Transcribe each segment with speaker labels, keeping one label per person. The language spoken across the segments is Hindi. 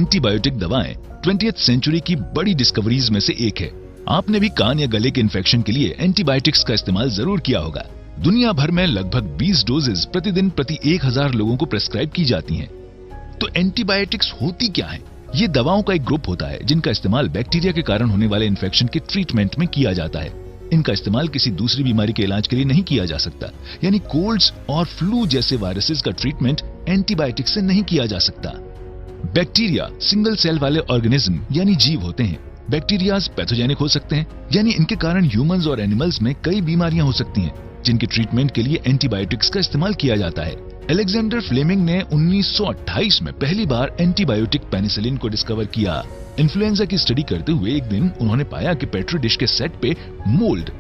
Speaker 1: एंटीबायोटिक दवाएं 20th सेंचुरी की बड़ी डिस्कवरीज में से एक है। आपने भी कान या गले के इन्फेक्शन के लिए एंटीबायोटिक्स का इस्तेमाल जरूर किया होगा। दुनिया भर में लगभग 20 डोजेज प्रतिदिन प्रति 1000 लोगों को प्रेस्क्राइब की जाती हैं। तो एंटीबायोटिक्स होती क्या है? ये दवाओं का एक ग्रुप होता है जिनका इस्तेमाल बैक्टीरिया के कारण होने वाले इन्फेक्शन के ट्रीटमेंट में किया जाता है। इनका इस्तेमाल किसी दूसरी बीमारी के इलाज के लिए नहीं किया जा सकता, यानी कोल्ड्स और फ्लू जैसे वायरसेस का ट्रीटमेंट एंटीबायोटिक से नहीं किया जा सकता। बैक्टीरिया सिंगल सेल वाले ऑर्गेनिज्म यानी जीव होते हैं। बैक्टीरियाज पैथोजेनिक हो सकते हैं, यानी इनके कारण ह्यूमंस और एनिमल्स में कई बीमारियां हो सकती हैं जिनके ट्रीटमेंट के लिए एंटीबायोटिक्स का इस्तेमाल किया जाता है। अलेक्जेंडर फ्लेमिंग ने 1928 में पहली बार एंटीबायोटिक पेनिसिलिन को डिस्कवर किया। इन्फ्लुएंजा की स्टडी करते हुए एक दिन उन्होंने पाया कि पेट्री डिश के सेट पे मोल्ड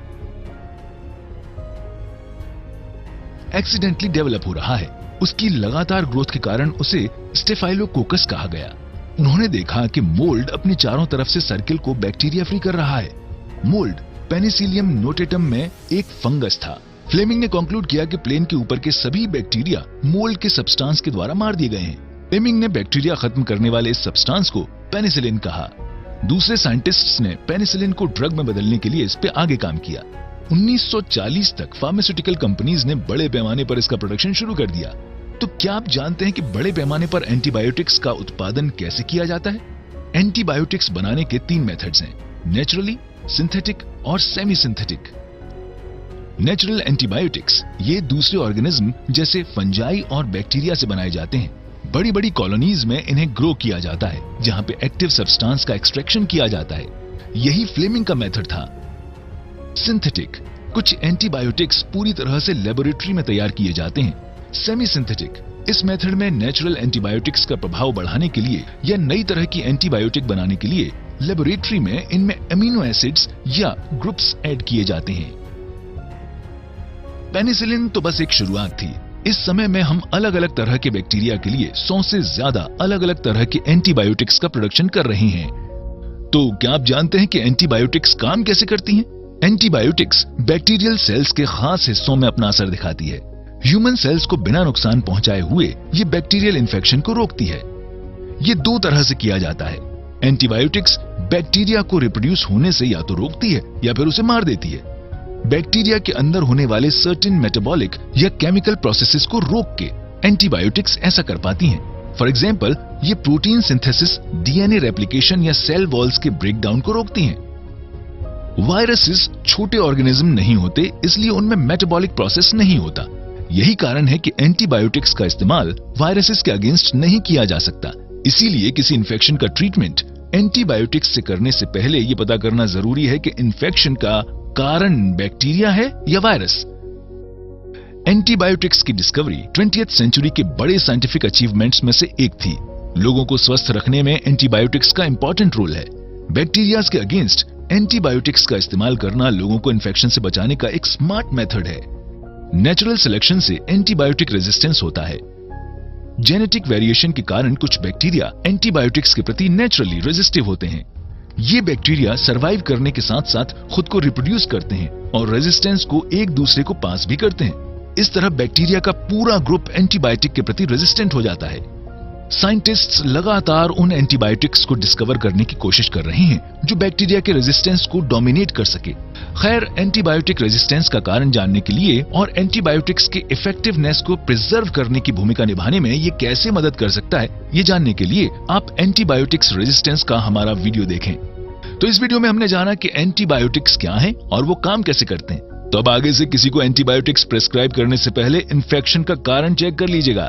Speaker 1: एक्सीडेंटली डेवलप हो रहा है। उसकी लगातार ग्रोथ के कारण उसे स्टेफाइलोकोकस कहा गया। उन्होंने देखा कि मोल्ड अपने चारों तरफ से सर्किल को बैक्टीरिया फ्री कर रहा है। मोल्ड पेनिसिलियम नोटेटम में एक फंगस था। फ्लेमिंग ने कंक्लूड किया कि प्लेन के ऊपर के सभी बैक्टीरिया मोल्ड के सब्सटेंस के द्वारा मार दिए गए हैं। फ्लेमिंग ने बैक्टीरिया खत्म करने वाले इस सब्सटेंस को पेनिसिलिन कहा। दूसरे साइंटिस्ट्स ने पेनिसिलिन को ड्रग में बदलने के लिए इस पे आगे काम किया। 1940 तक फार्मास्यूटिकल कंपनीज ने बड़े पैमाने पर इसका प्रोडक्शन शुरू कर दिया। तो क्या आप जानते हैं कि बड़े पैमाने पर एंटीबायोटिक्स का उत्पादन कैसे किया जाता है? एंटीबायोटिक्स बनाने के 3 मेथड्स हैं: नेचुरली, सिंथेटिक और सेमी सिंथेटिक। नेचुरल एंटीबायोटिक्स ये दूसरे ऑर्गेनिज्म जैसे फंजाई और बैक्टीरिया से बनाए जाते हैं। बड़ी बड़ी कॉलोनीज में इन्हें ग्रो किया जाता है, जहां पे एक्टिव सब्सटेंस का एक्सट्रैक्शन किया जाता है। यही फ्लेमिंग का मेथड था। सिंथेटिक कुछ एंटीबायोटिक्स पूरी तरह से लेबोरेटरी में तैयार किए जाते हैं। सेमी सिंथेटिक इस मेथड में नेचुरल एंटीबायोटिक्स का प्रभाव बढ़ाने के लिए या नई तरह की एंटीबायोटिक बनाने के लिए लेबोरेटरी में इनमें अमीनो एसिड्स या ग्रुप्स ऐड किए जाते हैं। पेनिसिलिन तो बस एक शुरुआत थी। इस समय में हम अलग अलग तरह के बैक्टीरिया के लिए 100 से ज्यादा अलग अलग तरह के एंटीबायोटिक्स का प्रोडक्शन कर रहे हैं। तो क्या आप जानते हैं कि एंटीबायोटिक्स काम कैसे करती हैं? एंटीबायोटिक्स बैक्टीरियल सेल्स के खास हिस्सों में अपना असर दिखाती है। ह्यूमन सेल्स को बिना नुकसान पहुंचाए हुए ये बैक्टीरियल इन्फेक्शन को रोकती है। ये 2 तरह से किया जाता है। एंटीबायोटिक्स बैक्टीरिया को रिप्रोड्यूस होने से या तो रोकती है या फिर उसे मार देती है। बैक्टीरिया के अंदर होने वाले सर्टेन मेटाबॉलिक या केमिकल प्रोसेसेस को रोक के एंटीबायोटिक्स ऐसा कर पाती हैं। फॉर एग्जांपल, ये प्रोटीन सिंथेसिस, डीएनए रेप्लिकेशन या सेल वॉल्स के ब्रेकडाउन को रोकती हैं। वायरसेस छोटे ऑर्गेनिज्म नहीं होते, इसलिए उनमें मेटाबॉलिक प्रोसेस नहीं होता। यही कारण है कि एंटीबायोटिक्स का इस्तेमाल वायरसेस के अगेंस्ट नहीं किया जा सकता। इसीलिए किसी इन्फेक्शन का ट्रीटमेंट एंटीबायोटिक्स से करने से पहले यह पता करना जरूरी है कि इन्फेक्शन का कारण बैक्टीरिया है या वायरस। एंटीबायोटिक्स की डिस्कवरी 20th सेंचुरी के बड़े साइंटिफिक अचीवमेंट्स में से एक थी। लोगों को स्वस्थ रखने में एंटीबायोटिक्स का इंपॉर्टेंट रोल है। बैक्टीरियाज के अगेंस्ट एंटीबायोटिक्स का इस्तेमाल करना लोगों को इन्फेक्शन से बचाने का एक स्मार्ट मेथड है। नेचुरल सिलेक्शन से एंटीबायोटिक रेजिस्टेंस होता है। जेनेटिक वेरिएशन के कारण कुछ बैक्टीरिया एंटीबायोटिक्स के प्रति नेचुरली रेजिस्टिव होते हैं। ये बैक्टीरिया सरवाइव करने के साथ साथ खुद को रिप्रोड्यूस करते हैं और रेजिस्टेंस को एक दूसरे को पास भी करते हैं। इस तरह बैक्टीरिया का पूरा ग्रुप एंटीबायोटिक के प्रति रेजिस्टेंट हो जाता है। साइंटिस्ट्स लगातार उन एंटीबायोटिक्स को डिस्कवर करने की कोशिश कर रहे हैं जो बैक्टीरिया के रेजिस्टेंस को डोमिनेट कर सके। खैर, एंटीबायोटिक रेजिस्टेंस का कारण जानने के लिए और एंटीबायोटिक्स के इफेक्टिवनेस को प्रिजर्व करने की भूमिका निभाने में ये कैसे मदद कर सकता है, ये जानने के लिए आप एंटीबायोटिक्स रेजिस्टेंस का हमारा वीडियो देखें। तो इस वीडियो में हमने जाना कि एंटीबायोटिक्स क्या है और वो काम कैसे करते हैं। तो अब आगे से किसी को एंटीबायोटिक्स प्रेस्क्राइब करने से पहले इन्फेक्शन का कारण चेक कर लीजिएगा।